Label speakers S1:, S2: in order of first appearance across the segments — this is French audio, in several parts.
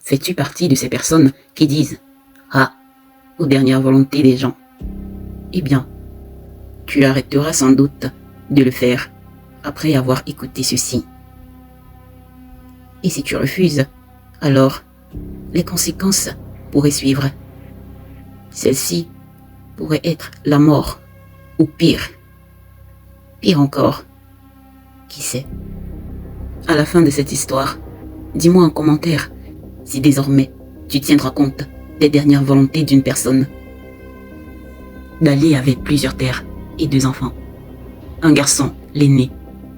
S1: Fais-tu partie de ces personnes qui disent « Ah !» aux dernières volontés des gens? Eh bien, tu arrêteras sans doute de le faire après avoir écouté ceci. Et si tu refuses, alors les conséquences pourraient suivre. Celle-ci pourrait être la mort, ou pire. Pire encore. Qui sait? À la fin de cette histoire, dis-moi en commentaire si désormais tu tiendras compte des dernières volontés d'une personne. Dali avait plusieurs terres et 2 enfants. Un garçon, l'aîné,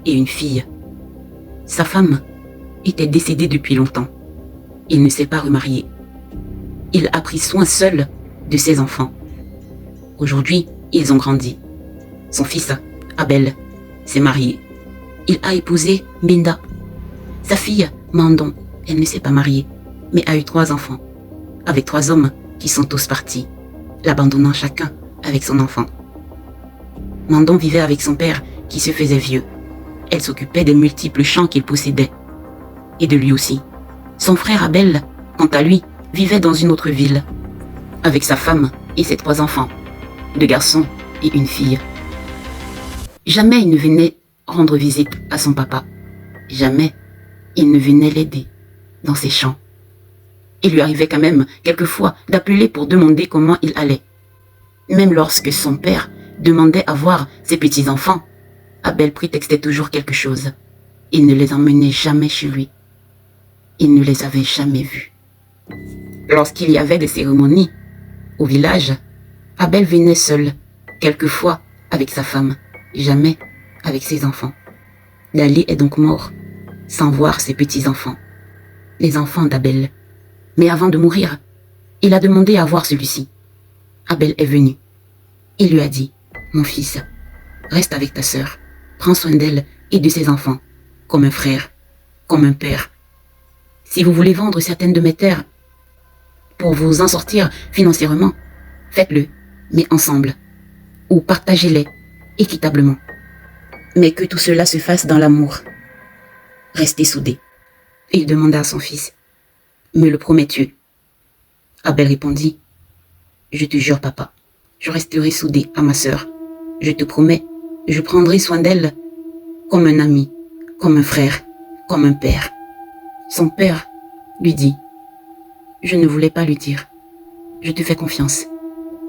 S1: et une fille. Sa femme était décédée depuis longtemps. Il ne s'est pas remarié. Il a pris soin seul de ses enfants. Aujourd'hui, ils ont grandi. Son fils, Abel, s'est marié. Il a épousé Binda. Sa fille, Mandon, elle ne s'est pas mariée, mais a eu 3 enfants, avec 3 hommes qui sont tous partis, l'abandonnant chacun avec son enfant. Mandon vivait avec son père qui se faisait vieux. Elle s'occupait des multiples champs qu'il possédait, et de lui aussi. Son frère Abel, quant à lui, vivait dans une autre ville, avec sa femme et ses 3 enfants, 2 garçons et une fille. Jamais il ne venait rendre visite à son papa. Jamais il ne venait l'aider dans ses champs. Il lui arrivait quand même quelquefois d'appeler pour demander comment il allait. Même lorsque son père demandait à voir ses petits-enfants, Abel prétextait toujours quelque chose. Il ne les emmenait jamais chez lui. Il ne les avait jamais vus. Lorsqu'il y avait des cérémonies au village, Abel venait seul, quelquefois avec sa femme, jamais avec ses enfants. Dali est donc mort, sans voir ses petits-enfants, les enfants d'Abel. Mais avant de mourir, il a demandé à voir celui-ci. Abel est venu. Il lui a dit, « Mon fils, reste avec ta sœur, prends soin d'elle et de ses enfants, comme un frère, comme un père. Si vous voulez vendre certaines de mes terres pour vous en sortir financièrement, faites-le, mais ensemble, ou partagez-les équitablement. Mais que tout cela se fasse dans l'amour. Restez soudés. » Il demanda à son fils, « Me le promets-tu » Abel répondit, « Je te jure, papa, je resterai soudé à ma sœur. Je te promets, je prendrai soin d'elle comme un ami, comme un frère, comme un père. » Son père lui dit, « Je ne voulais pas lui dire. Je te fais confiance.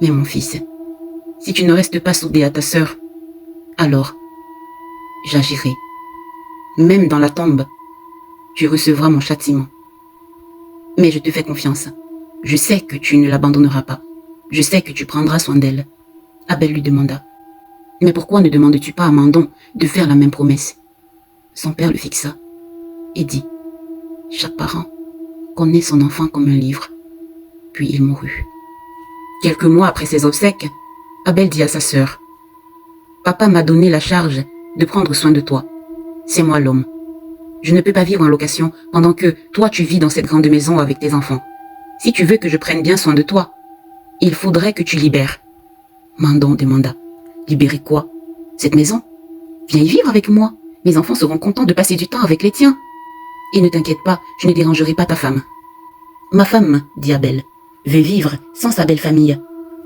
S1: Mais mon fils, si tu ne restes pas soudé à ta sœur, alors j'agirai. Même dans la tombe, tu recevras mon châtiment. Mais je te fais confiance. Je sais que tu ne l'abandonneras pas. Je sais que tu prendras soin d'elle. » Abel lui demanda, « Mais pourquoi ne demandes-tu pas à Mandon de faire la même promesse ?» Son père le fixa et dit, « Chaque parent connaît son enfant comme un livre. » Puis il mourut. Quelques mois après ses obsèques, Abel dit à sa sœur, « Papa m'a donné la charge de prendre soin de toi. C'est moi l'homme. Je ne peux pas vivre en location pendant que toi tu vis dans cette grande maison avec tes enfants. Si tu veux que je prenne bien soin de toi, il faudrait que tu libères. » Mandon demanda, « Libérer quoi? Cette maison? Viens y vivre avec moi. Mes enfants seront contents de passer du temps avec les tiens. Et ne t'inquiète pas, je ne dérangerai pas ta femme. » « Ma femme, dit Abel, veut vivre sans sa belle famille.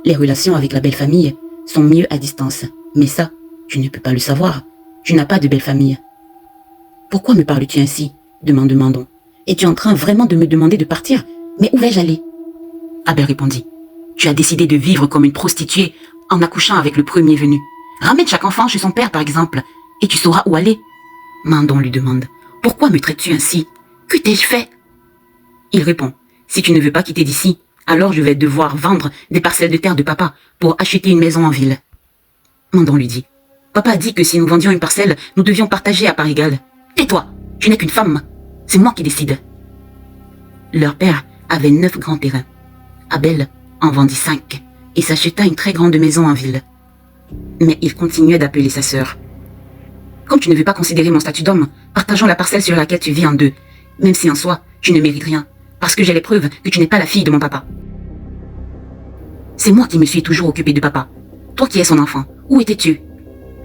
S1: Les relations avec la belle famille sont mieux à distance. Mais ça, tu ne peux pas le savoir. Tu n'as pas de belle famille. » « Pourquoi me parles-tu ainsi? Demande Mandon. Es-tu en train vraiment de me demander de partir? Mais où vais-je aller? Abel répondit, « Tu as décidé de vivre comme une prostituée en accouchant avec le premier venu. Ramène chaque enfant chez son père par exemple, et tu sauras où aller. » Mandon lui demande, « Pourquoi me traites-tu ainsi? Que t'ai-je fait? » Il répond, « Si tu ne veux pas quitter d'ici, alors je vais devoir vendre des parcelles de terre de papa pour acheter une maison en ville. » Mandon lui dit, « Papa a dit que si nous vendions une parcelle, nous devions partager à part égale. Tais-toi, tu n'es qu'une femme. C'est moi qui décide. » Leur père avait 9 grands terrains. Abel en vendit 5 et s'acheta une très grande maison en ville. Mais il continuait d'appeler sa sœur. « Comme tu ne veux pas considérer mon statut d'homme, partageons la parcelle sur laquelle tu vis en 2, même si en soi, tu ne mérites rien, parce que j'ai les preuves que tu n'es pas la fille de mon papa. C'est moi qui me suis toujours occupé de papa. Toi qui es son enfant, où étais-tu? »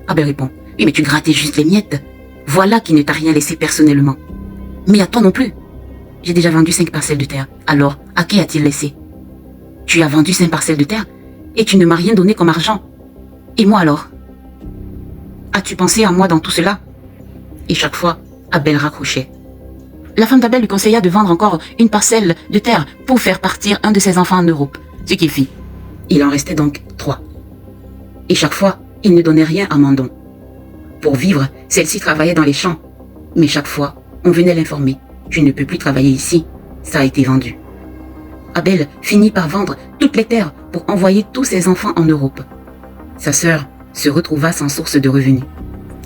S1: Abel répond, « Oui, mais tu grattais juste les miettes. Voilà qui ne t'a rien laissé personnellement. Mais à toi non plus. J'ai déjà vendu 5 parcelles de terre. Alors, à qui a-t-il laissé? Tu as vendu 5 parcelles de terre et tu ne m'as rien donné comme argent. Et moi alors? As-tu pensé à moi dans tout cela? Et chaque fois, Abel raccrochait. La femme d'Abel lui conseilla de vendre encore une parcelle de terre pour faire partir un de ses enfants en Europe, ce qu'il fit. Il en restait donc 3. Et chaque fois, il ne donnait rien à Mandon. Pour vivre, celle-ci travaillait dans les champs. Mais chaque fois, on venait l'informer. Tu ne peux plus travailler ici, ça a été vendu. Abel finit par vendre toutes les terres pour envoyer tous ses enfants en Europe. Sa sœur se retrouva sans source de revenus.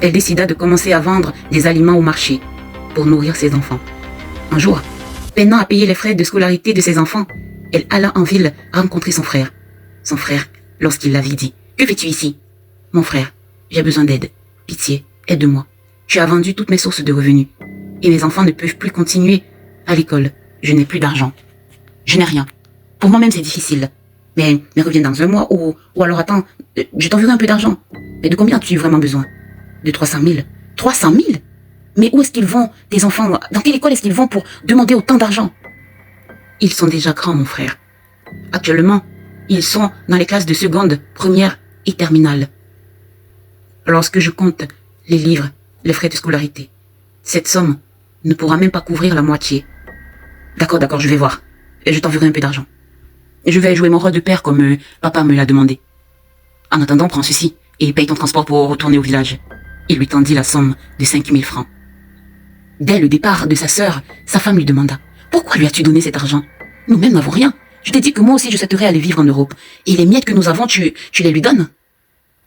S1: Elle décida de commencer à vendre des aliments au marché pour nourrir ses enfants. Un jour, peinant à payer les frais de scolarité de ses enfants, elle alla en ville rencontrer son frère. Son frère, lorsqu'il la vit, dit « Que fais-tu ici ?»« Mon frère, j'ai besoin d'aide. Pitié, aide-moi. Tu as vendu toutes mes sources de revenus. Et mes enfants ne peuvent plus continuer à l'école. Je n'ai plus d'argent. Je n'ai rien. Pour moi-même, c'est difficile. Mais reviens dans un mois ou alors attends, je t'enverrai un peu d'argent. Mais de combien as-tu vraiment besoin? De 300 000. 300 000? Mais où est-ce qu'ils vont, tes enfants? Dans quelle école est-ce qu'ils vont pour demander autant d'argent? Ils sont déjà grands, mon frère. Actuellement, ils sont dans les classes de seconde, première et terminale. Lorsque je compte les livres, les frais de scolarité, cette somme ne pourra même pas couvrir la moitié. D'accord, je vais voir. Je t'enverrai un peu d'argent. Je vais jouer mon rôle de père comme papa me l'a demandé. En attendant, prends ceci et paye ton transport pour retourner au village. Il lui tendit la somme de 5 000 francs. Dès le départ de sa sœur, sa femme lui demanda « Pourquoi lui as-tu donné cet argent? Nous-mêmes n'avons rien. Je t'ai dit que moi aussi je souhaiterais aller vivre en Europe. Et les miettes que nous avons, tu les lui donnes ?»«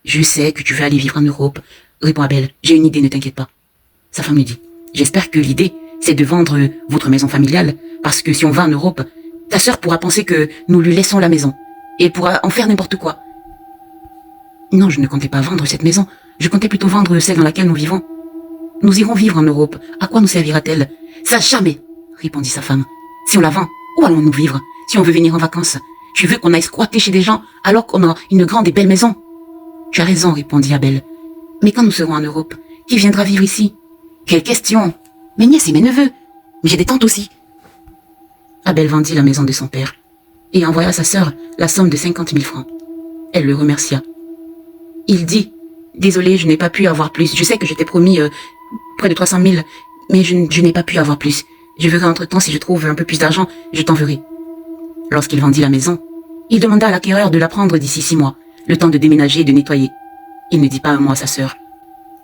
S1: Je sais que tu veux aller vivre en Europe, » répond Abel. « J'ai une idée, ne t'inquiète pas. » Sa femme lui dit « J'espère que l'idée, c'est de vendre votre maison familiale, parce que si on va en Europe, ta sœur pourra penser que nous lui laissons la maison, et elle pourra en faire n'importe quoi. » Non, je ne comptais pas vendre cette maison. Je comptais plutôt vendre celle dans laquelle nous vivons. Nous irons vivre en Europe. À quoi nous servira-t-elle? Ça jamais, répondit sa femme. Si on la vend, où allons-nous vivre? Si on veut venir en vacances, tu veux qu'on aille squatter chez des gens alors qu'on a une grande et belle maison? Tu as raison, répondit Abel. Mais quand nous serons en Europe, qui viendra vivre ici? Quelle question? Mes nièces et mes neveux. Mais j'ai des tantes aussi. Abel vendit la maison de son père et envoya à sa sœur la somme de 50 000 francs. Elle le remercia. Il dit « Désolé, je n'ai pas pu avoir plus. Je sais que je t'ai promis près de 300 000, mais je n'ai pas pu avoir plus. Je verrai entre-temps si je trouve un peu plus d'argent, je t'enverrai. » Lorsqu'il vendit la maison, il demanda à l'acquéreur de la prendre d'ici 6 mois, le temps de déménager et de nettoyer. Il ne dit pas un mot à sa sœur.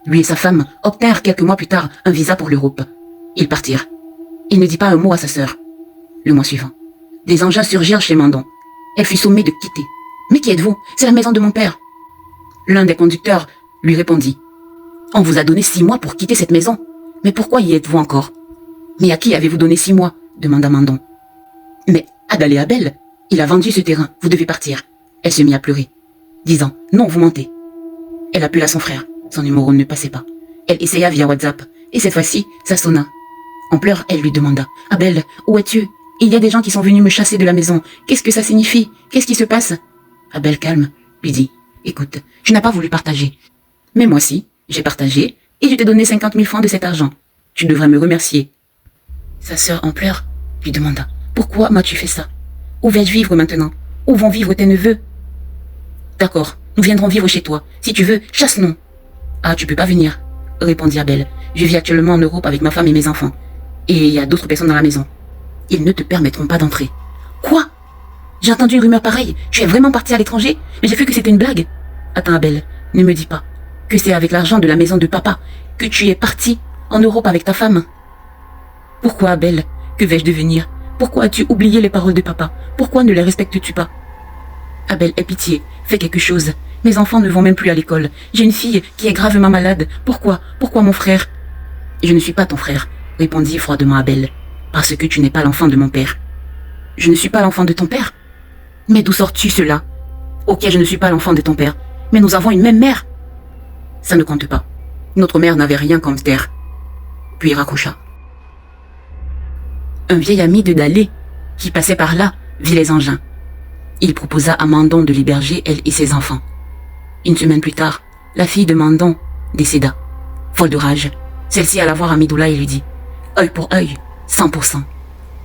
S1: Lui et sa femme obtinrent quelques mois plus tard un visa pour l'Europe. Ils partirent. Il ne dit pas un mot à sa sœur. Le mois suivant, des engins surgirent chez Mandon. Elle fut sommée de quitter. « Mais qui êtes-vous? C'est la maison de mon père. » L'un des conducteurs lui répondit « On vous a donné 6 mois pour quitter cette maison. Mais pourquoi y êtes-vous encore? »« Mais à qui avez-vous donné 6 mois ?» demanda Mandon. « Mais Adal et Abel, il a vendu ce terrain, vous devez partir. » Elle se mit à pleurer, disant « Non, vous mentez. » Elle appela son frère, son numéro ne passait pas. Elle essaya via WhatsApp, et cette fois-ci, ça sonna. En pleurs, elle lui demanda « Abel, où es-tu? Il y a des gens qui sont venus me chasser de la maison. Qu'est-ce que ça signifie? Qu'est-ce qui se passe ?» Abel, calme, lui dit « Écoute, tu n'as pas voulu partager. Mais moi si, j'ai partagé, et je t'ai donné 50 000 francs de cet argent. Tu devrais me remercier. » Sa sœur, en pleurs, lui demanda « Pourquoi m'as-tu fait ça? Où vais-je vivre maintenant? Où vont vivre tes neveux? » D'accord, nous viendrons vivre chez toi. Si tu veux, chasse-nous. Ah, tu peux pas venir, répondit Abel. Je vis actuellement en Europe avec ma femme et mes enfants. Et il y a d'autres personnes dans la maison. Ils ne te permettront pas d'entrer. Quoi? J'ai entendu une rumeur pareille. Tu es vraiment parti à l'étranger? Mais j'ai cru que c'était une blague. Attends, Abel, ne me dis pas que c'est avec l'argent de la maison de papa que tu es parti en Europe avec ta femme. Pourquoi, Abel? Que vais-je devenir? Pourquoi as-tu oublié les paroles de papa? Pourquoi ne les respectes-tu pas? Abel, aie pitié, fais quelque chose. Mes enfants ne vont même plus à l'école. J'ai une fille qui est gravement malade. Pourquoi? Pourquoi mon frère? Je ne suis pas ton frère, répondit froidement Abel, parce que tu n'es pas l'enfant de mon père. Je ne suis pas l'enfant de ton père? Mais d'où sors-tu cela? Ok, je ne suis pas l'enfant de ton père, mais nous avons une même mère. Ça ne compte pas. Notre mère n'avait rien comme terre. Puis il raccrocha. Un vieil ami de Dalé, qui passait par là, vit les engins. Il proposa à Mandon de l'héberger, elle et ses enfants. Une semaine plus tard, la fille de Mandon décéda. Folle de rage, celle-ci alla voir Amidoula et lui dit « Œil pour œil, 100%.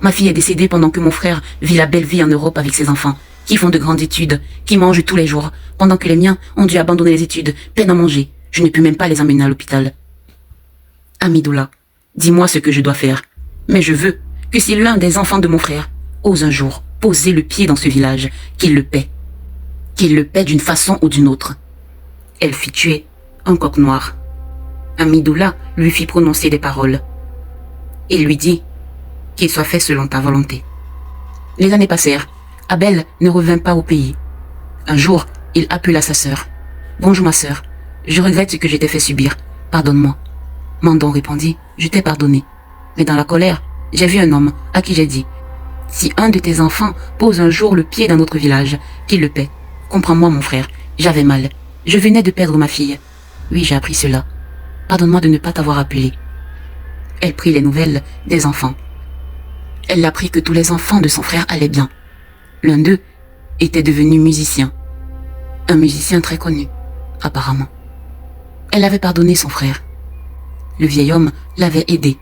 S1: Ma fille est décédée pendant que mon frère vit la belle vie en Europe avec ses enfants, qui font de grandes études, qui mangent tous les jours, pendant que les miens ont dû abandonner les études, peine à manger. Je ne puis même pas les emmener à l'hôpital. Amidoula, dis-moi ce que je dois faire. Mais je veux que si l'un des enfants de mon frère ose un jour poser le pied dans ce village, qu'il le paie. Qu'il le paie d'une façon ou d'une autre. Elle fit tuer un coq noir. Amidoula lui fit prononcer des paroles. Et lui dit qu'il soit fait selon ta volonté. Les années passèrent. Abel ne revint pas au pays. Un jour, il appela sa sœur. « Bonjour ma sœur, je regrette ce que je t'ai fait subir. Pardonne-moi. » Mandon répondit, « Je t'ai pardonné. Mais dans la colère, j'ai vu un homme à qui j'ai dit, « Si un de tes enfants pose un jour le pied dans notre village, qu'il le paie. Comprends-moi mon frère, j'avais mal. Je venais de perdre ma fille. Oui, j'ai appris cela. Pardonne-moi de ne pas t'avoir appelé. » Elle prit les nouvelles des enfants. Elle apprit que tous les enfants de son frère allaient bien. L'un d'eux était devenu musicien. Un musicien très connu, apparemment. Elle avait pardonné son frère. Le vieil homme l'avait aidé.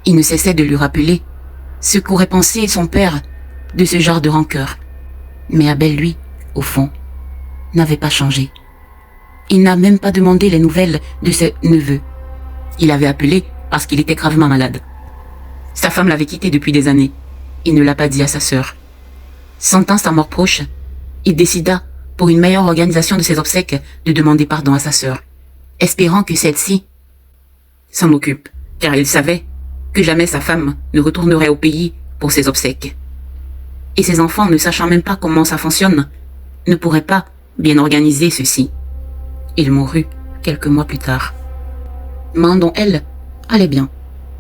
S1: Il ne cessait de lui rappeler ce qu'aurait pensé son père de ce genre de rancœur. Mais Abel, lui, au fond, n'avait pas changé. Il n'a même pas demandé les nouvelles de ses neveux. Il avait appelé parce qu'il était gravement malade. Sa femme l'avait quitté depuis des années. Il ne l'a pas dit à sa sœur. Sentant sa mort proche, il décida, pour une meilleure organisation de ses obsèques, de demander pardon à sa sœur, espérant que celle-ci s'en occupe, car il savait que jamais sa femme ne retournerait au pays pour ses obsèques. Et ses enfants, ne sachant même pas comment ça fonctionne, ne pourraient pas bien organiser ceci. Il mourut quelques mois plus tard. Mandon, elle, allait bien.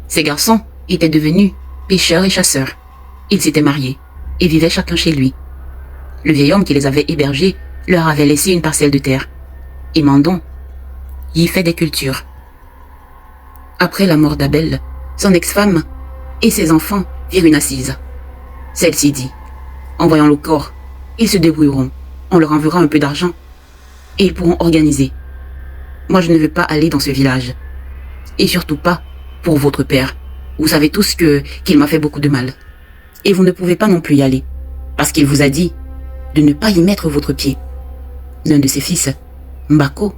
S1: Ses garçons étaient devenus pêcheurs et chasseurs. Ils s'étaient mariés et vivaient chacun chez lui. Le vieil homme qui les avait hébergés leur avait laissé une parcelle de terre. Et Mandon y fait des cultures. Après la mort d'Abel, son ex-femme et ses enfants virent une assise. Celle-ci dit, en voyant le corps, ils se débrouilleront, on leur enverra un peu d'argent et ils pourront organiser. Moi je ne veux pas aller dans ce village. Et surtout pas pour votre père. Vous savez tous qu'il m'a fait beaucoup de mal. Et vous ne pouvez pas non plus y aller, parce qu'il vous a dit de ne pas y mettre votre pied. L'un de ses fils, Mbako,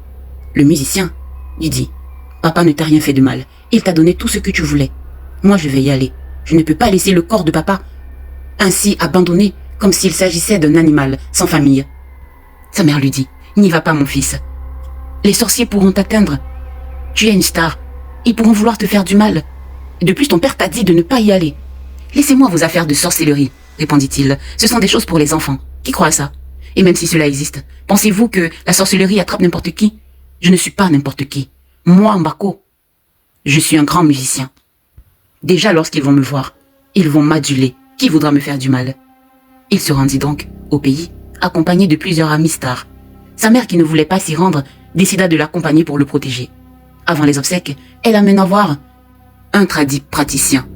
S1: le musicien, lui dit, « Papa ne t'a rien fait de mal, il t'a donné tout ce que tu voulais. Moi je vais y aller, je ne peux pas laisser le corps de papa ainsi abandonné comme s'il s'agissait d'un animal sans famille. » Sa mère lui dit, « N'y va pas mon fils. Les sorciers pourront t'atteindre. Tu es une star, ils pourront vouloir te faire du mal. Et de plus ton père t'a dit de ne pas y aller. Laissez-moi vos affaires de sorcellerie, répondit-il. Ce sont des choses pour les enfants. Qui croit à ça? Et même si cela existe, pensez-vous que la sorcellerie attrape n'importe qui? Je ne suis pas n'importe qui. Moi, Mbako, je suis un grand musicien. Déjà, lorsqu'ils vont me voir, ils vont m'aduler. Qui voudra me faire du mal? Il se rendit donc au pays, accompagné de plusieurs amis stars. Sa mère, qui ne voulait pas s'y rendre, décida de l'accompagner pour le protéger. Avant les obsèques, elle amena voir un praticien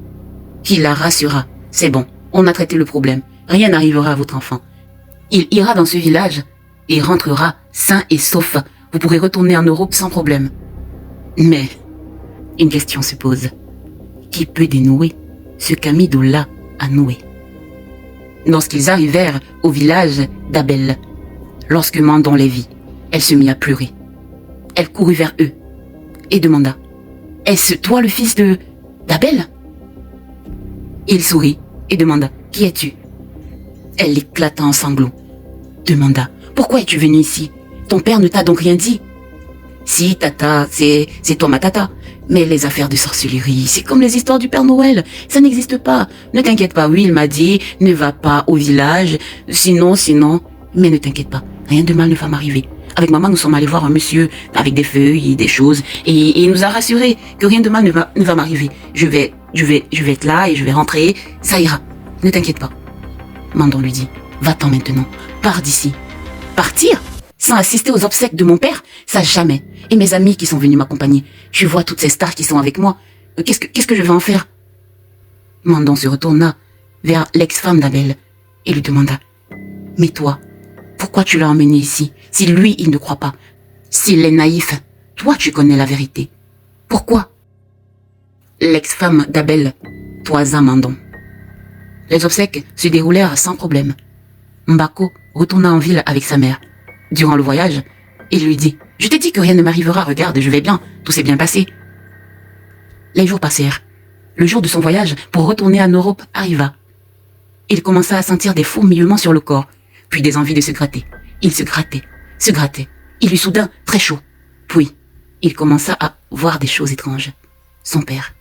S1: qui la rassura. C'est bon, on a traité le problème. Rien n'arrivera à votre enfant. Il ira dans ce village et rentrera sain et sauf. Vous pourrez retourner en Europe sans problème. Mais une question se pose. Qui peut dénouer ce qu'Amidoula a noué? Lorsqu'ils arrivèrent au village d'Abel, lorsque Mandon les vit, elle se mit à pleurer. Elle courut vers eux et demanda, « Est-ce toi le fils d'Abel ?» Il sourit et demanda, « Qui es-tu » Elle éclata en sanglots, demanda, « Pourquoi es-tu venu ici? Ton père ne t'a donc rien dit ?»« Si, tata, c'est toi ma tata. Mais les affaires de sorcellerie, c'est comme les histoires du Père Noël. Ça n'existe pas. Ne t'inquiète pas, oui, il m'a dit, ne va pas au village. Sinon, mais ne t'inquiète pas, rien de mal ne va m'arriver. Avec maman, nous sommes allés voir un monsieur avec des feuilles et des choses. Et il nous a rassuré que rien de mal ne va m'arriver. Je vais être là et je vais rentrer. Ça ira. Ne t'inquiète pas. Mandon lui dit, va-t'en maintenant. Pars d'ici. Partir? Sans assister aux obsèques de mon père? Ça jamais. Et mes amis qui sont venus m'accompagner. Je vois toutes ces stars qui sont avec moi. Qu'est-ce que je vais en faire? Mandon se retourna vers l'ex-femme d'Abel et lui demanda, mais toi, pourquoi tu l'as emmené ici? Si lui, il ne croit pas. S'il est naïf, toi, tu connais la vérité. Pourquoi? L'ex-femme d'Abel toisa Mandon. Les obsèques se déroulèrent sans problème. Mbako retourna en ville avec sa mère. Durant le voyage, il lui dit « Je t'ai dit que rien ne m'arrivera, regarde, je vais bien, tout s'est bien passé. » Les jours passèrent. Le jour de son voyage pour retourner en Europe arriva. Il commença à sentir des fourmillements sur le corps, puis des envies de se gratter. Il se grattait, se grattait. Il eut soudain très chaud. Puis, il commença à voir des choses étranges. Son père,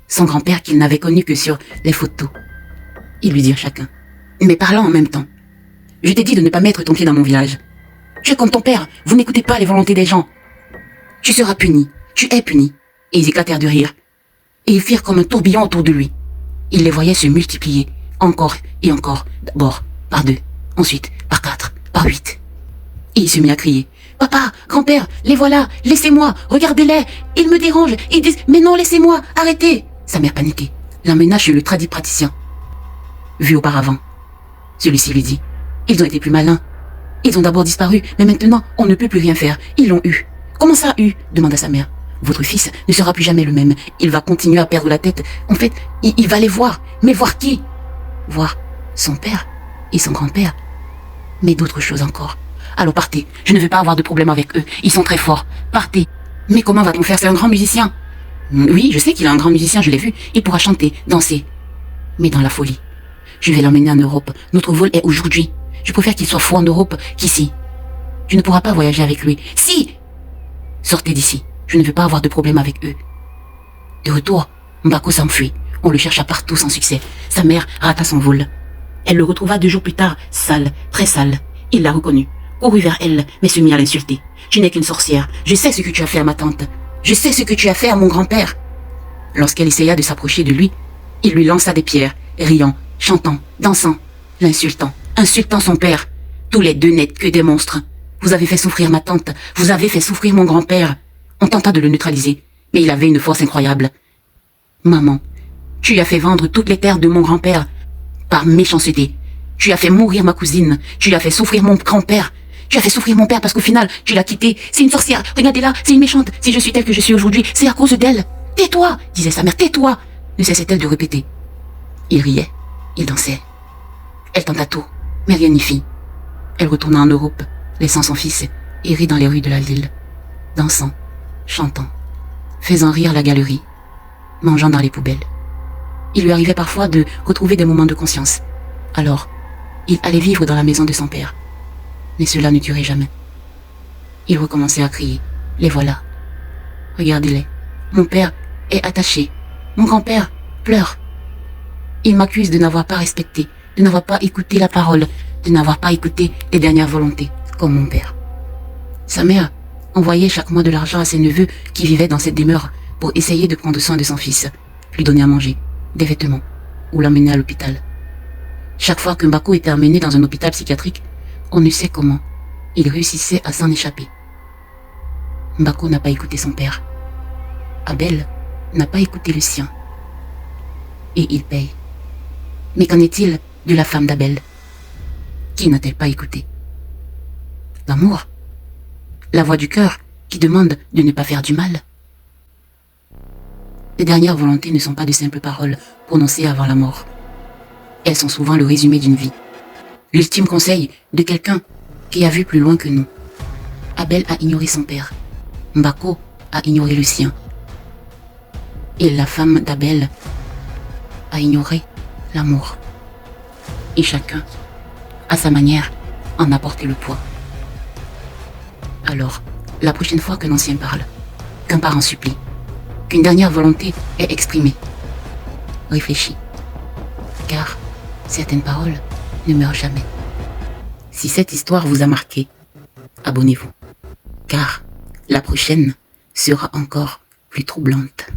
S1: son grand-père qu'il n'avait connu que sur les photos. Ils lui dirent chacun, mais parlant en même temps. « Je t'ai dit de ne pas mettre ton pied dans mon village. Tu es comme ton père, vous n'écoutez pas les volontés des gens. Tu seras puni, tu es puni. » Et ils éclatèrent de rire. Et ils firent comme un tourbillon autour de lui. Il les voyait se multiplier, encore et encore, d'abord par 2, ensuite par 4, par 8. Et il se mit à crier. « Papa, grand-père, les voilà, laissez-moi, regardez-les, ils me dérangent, ils disent « Mais non, laissez-moi, arrêtez !» Sa mère paniquée l'emmena chez le tradipraticien. Vu auparavant, celui-ci lui dit « Ils ont été plus malins. Ils ont d'abord disparu, mais maintenant, on ne peut plus rien faire. Ils l'ont eu. »« Comment ça, eu ?» demanda sa mère. « Votre fils ne sera plus jamais le même. Il va continuer à perdre la tête. En fait, il va les voir. Mais voir qui? Voir son père et son grand-père. Mais d'autres choses encore. Alors partez. Je ne veux pas avoir de problème avec eux. Ils sont très forts. Partez. Mais comment va-t-on faire? C'est un grand musicien. Oui, je sais qu'il est un grand musicien, je l'ai vu. Il pourra chanter, danser. Mais dans la folie. Je vais l'emmener en Europe. Notre vol est aujourd'hui. Je préfère qu'il soit fou en Europe qu'ici. Tu ne pourras pas voyager avec lui. Si! Sortez d'ici. Je ne veux pas avoir de problème avec eux. De retour, Mbako s'enfuit. On le chercha partout sans succès. Sa mère rata son vol. Elle le retrouva 2 jours plus tard, sale, très sale. Il la reconnut, courut vers elle, mais se mit à l'insulter. « Tu n'es qu'une sorcière. Je sais ce que tu as fait à ma tante. Je sais ce que tu as fait à mon grand-père. » Lorsqu'elle essaya de s'approcher de lui, il lui lança des pierres, riant, chantant, dansant, l'insultant, insultant son père. Tous les deux n'êtes que des monstres. Vous avez fait souffrir ma tante, vous avez fait souffrir mon grand-père. On tenta de le neutraliser, mais il avait une force incroyable. Maman, tu as fait vendre toutes les terres de mon grand-père par méchanceté. Tu as fait mourir ma cousine, tu as fait souffrir mon grand-père. Tu as fait souffrir mon père parce qu'au final, tu l'as quitté. C'est une sorcière, regardez-la, c'est une méchante. Si je suis telle que je suis aujourd'hui, c'est à cause d'elle. Tais-toi, disait sa mère, tais-toi, ne cessait-elle de répéter. Il riait, il dansait. Elle tenta tout, mais rien n'y fit. Elle retourna en Europe, laissant son fils errer dans les rues de la ville, dansant, chantant, faisant rire la galerie, mangeant dans les poubelles. Il lui arrivait parfois de retrouver des moments de conscience. Alors, il allait vivre dans la maison de son père. Mais cela ne durait jamais. Il recommençait à crier. Les voilà. Regardez-les. Mon père est attaché. Mon grand-père pleure. Il m'accuse de n'avoir pas respecté, de n'avoir pas écouté la parole, de n'avoir pas écouté les dernières volontés, comme mon père. Sa mère envoyait chaque mois de l'argent à ses neveux qui vivaient dans cette demeure pour essayer de prendre soin de son fils, lui donner à manger, des vêtements, ou l'emmener à l'hôpital. Chaque fois que Mbako était emmené dans un hôpital psychiatrique, on ne sait comment, il réussissait à s'en échapper. Mbako n'a pas écouté son père. Abel n'a pas écouté le sien. Et il paye. Mais qu'en est-il de la femme d'Abel? Qui n'a-t-elle pas écouté? L'amour? La voix du cœur qui demande de ne pas faire du mal? Les dernières volontés ne sont pas de simples paroles prononcées avant la mort. Elles sont souvent le résumé d'une vie. L'ultime conseil de quelqu'un qui a vu plus loin que nous. Abel a ignoré son père. Mbako a ignoré le sien. Et la femme d'Abel a ignoré l'amour. Et chacun, à sa manière, en a porté le poids. Alors, la prochaine fois qu'un ancien parle, qu'un parent supplie, qu'une dernière volonté est exprimée, réfléchis. Car certaines paroles ne meurent jamais. Si cette histoire vous a marqué, abonnez-vous. Car la prochaine sera encore plus troublante.